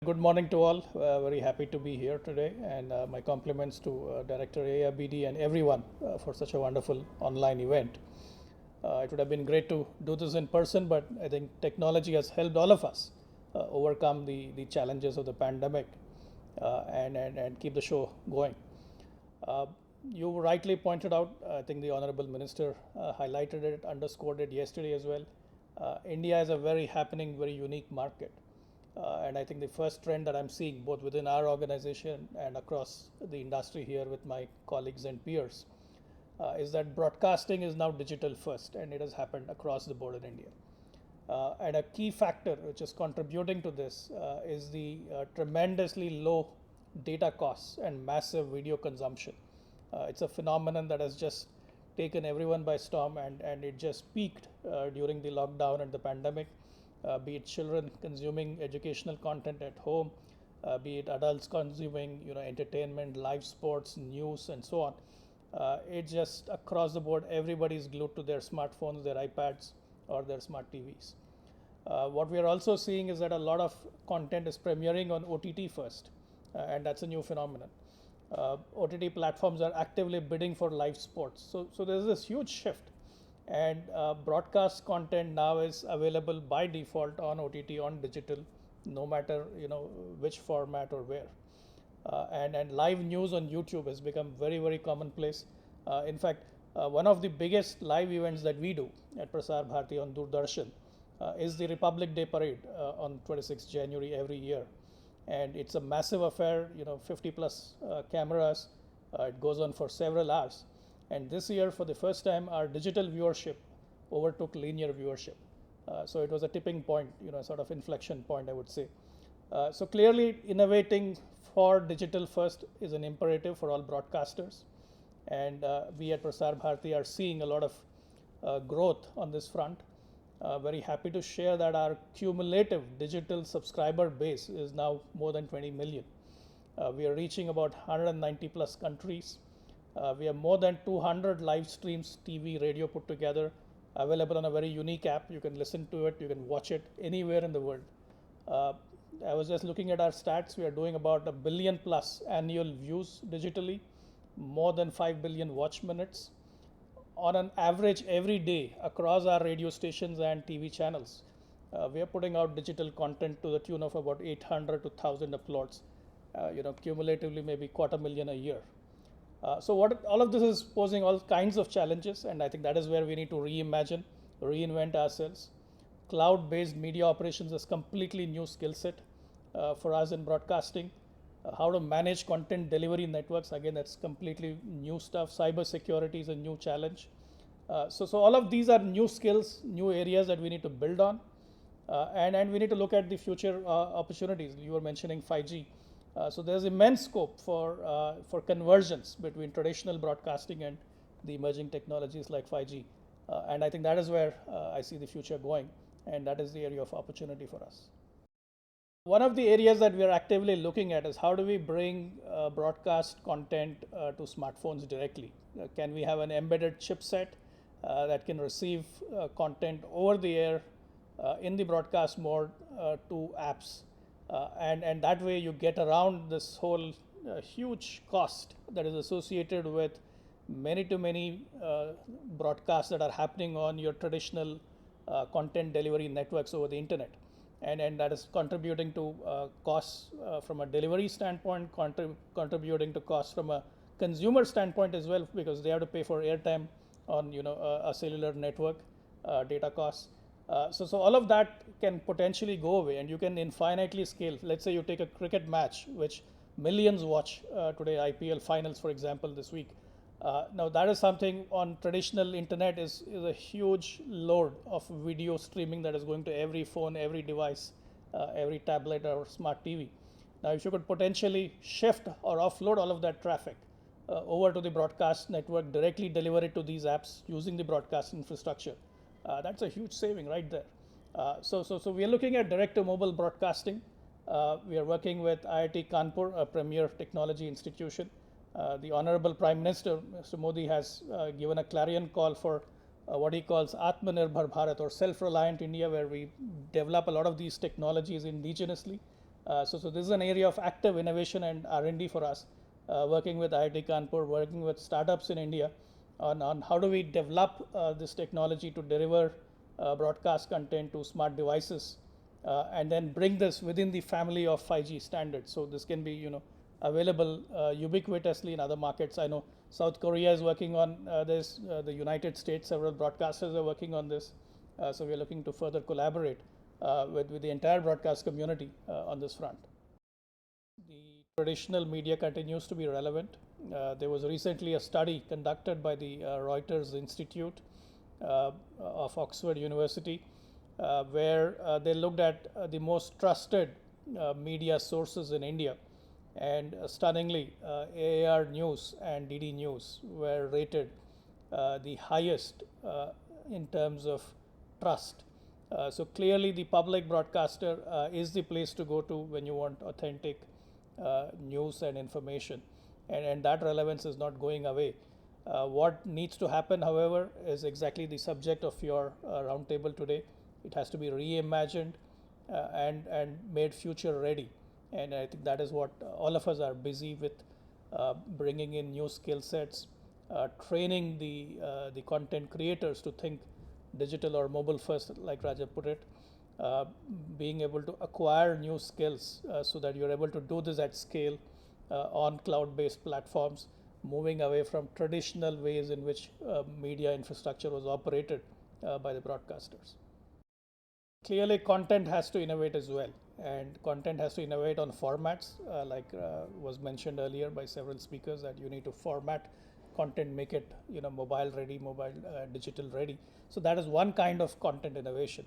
Good morning to all. Very happy to be here today, and my compliments to Director AIBD and everyone for such a wonderful online event. It would have been great to do this in person, but I think technology has helped all of us overcome the challenges of the pandemic and keep the show going. Uh, you rightly pointed out, I think the Honorable Minister highlighted it, underscored it yesterday as well. India is a very happening, very unique market. And I think the first trend that I'm seeing both within our organization and across the industry here with my colleagues and peers is that broadcasting is now digital first, and it has happened across the board in India. And a key factor which is contributing to this is the tremendously low data costs and massive video consumption. It's a phenomenon that has just taken everyone by storm, and it just peaked during the lockdown and the pandemic. Be it children consuming educational content at home, be it adults consuming entertainment, live sports, news, and so on. It's just across the board, everybody's glued to their smartphones, their iPads, or their smart TVs. What we are also seeing is that a lot of content is premiering on OTT first, and that's a new phenomenon. OTT platforms are actively bidding for live sports. So there's this huge shift, and broadcast content now is available by default on OTT, on digital, no matter which format or where. And live news on YouTube has become very, very commonplace. In fact, one of the biggest live events that we do at Prasar Bharati on Doordarshan is the Republic Day Parade on 26th January every year. And it's a massive affair, 50 plus cameras. It goes on for several hours. And this year, for the first time, our digital viewership overtook linear viewership. So it was a tipping point, sort of inflection point, I would say. So clearly, innovating for digital first is an imperative for all broadcasters. And we at Prasar Bharati are seeing a lot of growth on this front. Very happy to share that our cumulative digital subscriber base is now more than 20 million. We are reaching about 190 plus countries. We have more than 200 live streams, TV, radio put together, available on a very unique app. You can listen to it, you can watch it anywhere in the world. I was just looking at our stats. We are doing about 1 billion plus annual views digitally, more than 5 billion watch minutes. On an average every day across our radio stations and TV channels, we are putting out digital content to the tune of about 800 to 1,000 uploads, cumulatively maybe 250,000 a year. So all of this is posing all kinds of challenges, and I think that is where we need to reimagine, reinvent ourselves. Cloud-based media operations is completely new skill set for us in broadcasting. How to manage content delivery networks, again, that's completely new stuff. Cyber security is a new challenge. So all of these are new skills, new areas that we need to build on, and we need to look at the future opportunities. You were mentioning 5G. So there's immense scope for convergence between traditional broadcasting and the emerging technologies like 5G. And I think that is where I see the future going, and that is the area of opportunity for us. One of the areas that we are actively looking at is how do we bring broadcast content to smartphones directly? Can we have an embedded chipset that can receive content over the air in the broadcast mode to apps? And that way you get around this whole huge cost that is associated with many broadcasts that are happening on your traditional content delivery networks over the internet. And that is contributing to costs from a delivery standpoint, contributing to costs from a consumer standpoint as well, because they have to pay for airtime on a cellular network, data costs. So all of that can potentially go away, and you can infinitely scale. Let's say you take a cricket match, which millions watch today, IPL finals, for example, this week. Now that is something on traditional internet is a huge load of video streaming that is going to every phone, every device, every tablet or smart TV. Now if you could potentially shift or offload all of that traffic over to the broadcast network, directly deliver it to these apps using the broadcast infrastructure, that's a huge saving right there. So we are looking at direct to mobile broadcasting. We are working with IIT Kanpur, a premier technology institution. The Honorable Prime Minister, Mr. Modi, has given a clarion call for what he calls Atmanirbhar Bharat, or self-reliant India, where we develop a lot of these technologies indigenously So this is an area of active innovation and R&D for us, working with IIT Kanpur, working with startups in India on how do we develop this technology to deliver broadcast content to smart devices, and then bring this within the family of 5G standards. So this can be available ubiquitously in other markets. I know South Korea is working on this. The United States, several broadcasters are working on this. So we're looking to further collaborate with the entire broadcast community on this front. The traditional media continues to be relevant. There was recently a study conducted by the Reuters Institute of Oxford University, where they looked at the most trusted media sources in India. And stunningly, AAR News and DD News were rated the highest in terms of trust. So clearly, the public broadcaster is the place to go to when you want authentic news and information, and that relevance is not going away. What needs to happen, however, is exactly the subject of your roundtable today. It has to be reimagined and made future ready. And I think that is what all of us are busy with, bringing in new skill sets, training the content creators to think digital or mobile first, like Raja put it, being able to acquire new skills so that you're able to do this at scale on cloud-based platforms, moving away from traditional ways in which media infrastructure was operated by the broadcasters. Clearly, content has to innovate as well, and content has to innovate on formats, like was mentioned earlier by several speakers, that you need to format content, make it mobile ready, mobile digital ready. So that is one kind of content innovation.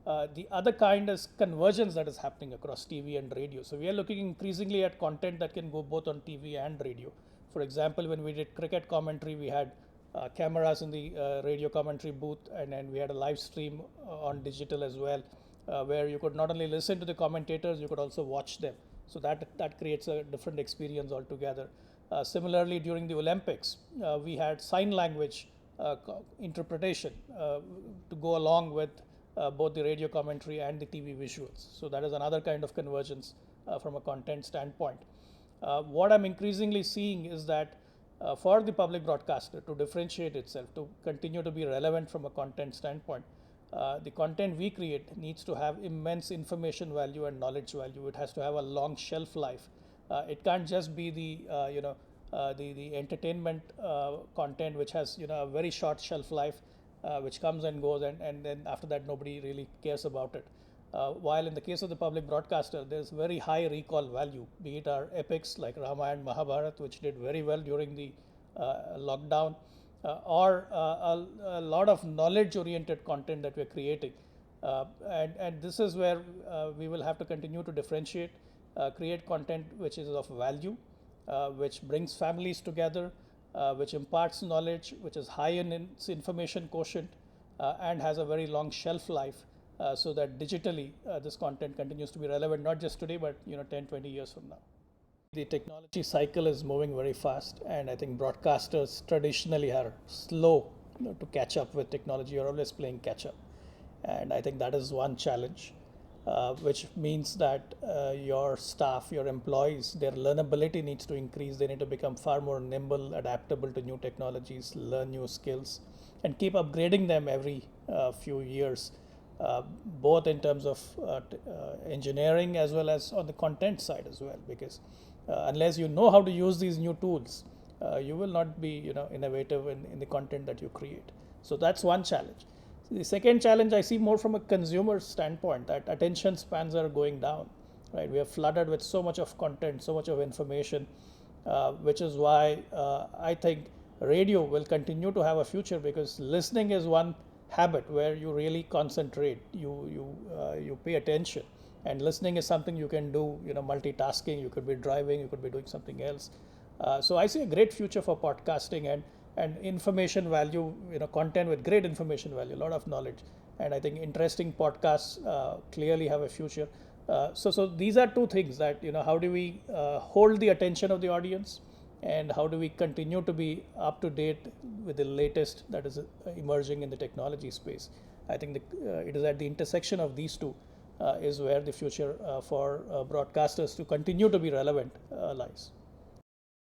The other kind is convergence that is happening across TV and radio. So we are looking increasingly at content that can go both on TV and radio. For example, when we did cricket commentary, we had cameras in the radio commentary booth, and then we had a live stream on digital as well, where you could not only listen to the commentators, you could also watch them. So that creates a different experience altogether. Similarly, during the Olympics, we had sign language interpretation to go along with both the radio commentary and the TV visuals. So that is another kind of convergence from a content standpoint. What I'm increasingly seeing is that for the public broadcaster to differentiate itself, to continue to be relevant from a content standpoint, the content we create needs to have immense information value and knowledge value. It has to have a long shelf life. It can't just be the entertainment content which has a very short shelf life, which comes and goes, and then after that nobody really cares about it. While in the case of the public broadcaster, there's very high recall value, be it our epics like Ramayana and Mahabharata, which did very well during the lockdown, or a lot of knowledge-oriented content that we're creating. And this is where we will have to continue to differentiate, create content which is of value, which brings families together, which imparts knowledge, which is high in its information quotient, and has a very long shelf life, so that digitally this content continues to be relevant, not just today, but 10, 20 years from now. The technology cycle is moving very fast, and I think broadcasters traditionally are slow to catch up with technology. You're always playing catch up. And I think that is one challenge, which means that your staff, your employees, their learnability needs to increase. They need to become far more nimble, adaptable to new technologies, learn new skills, and keep upgrading them every few years, both in terms of engineering as well as on the content side as well, because unless you know how to use these new tools, you will not be innovative in the content that you create. So that's one challenge. The second challenge I see more from a consumer standpoint, that attention spans are going down, right? We are flooded with so much of content, so much of information, which is why I think radio will continue to have a future, because listening is one habit where you really concentrate, you pay attention, and listening is something you can do, multitasking. You could be driving, you could be doing something else. So I see a great future for podcasting and information value, content with great information value, a lot of knowledge, and I think interesting podcasts clearly have a future. So these are two things that how do we hold the attention of the audience, and how do we continue to be up to date with the latest that is emerging in the technology space. I think it is at the intersection of these two is where the future for broadcasters to continue to be relevant lies.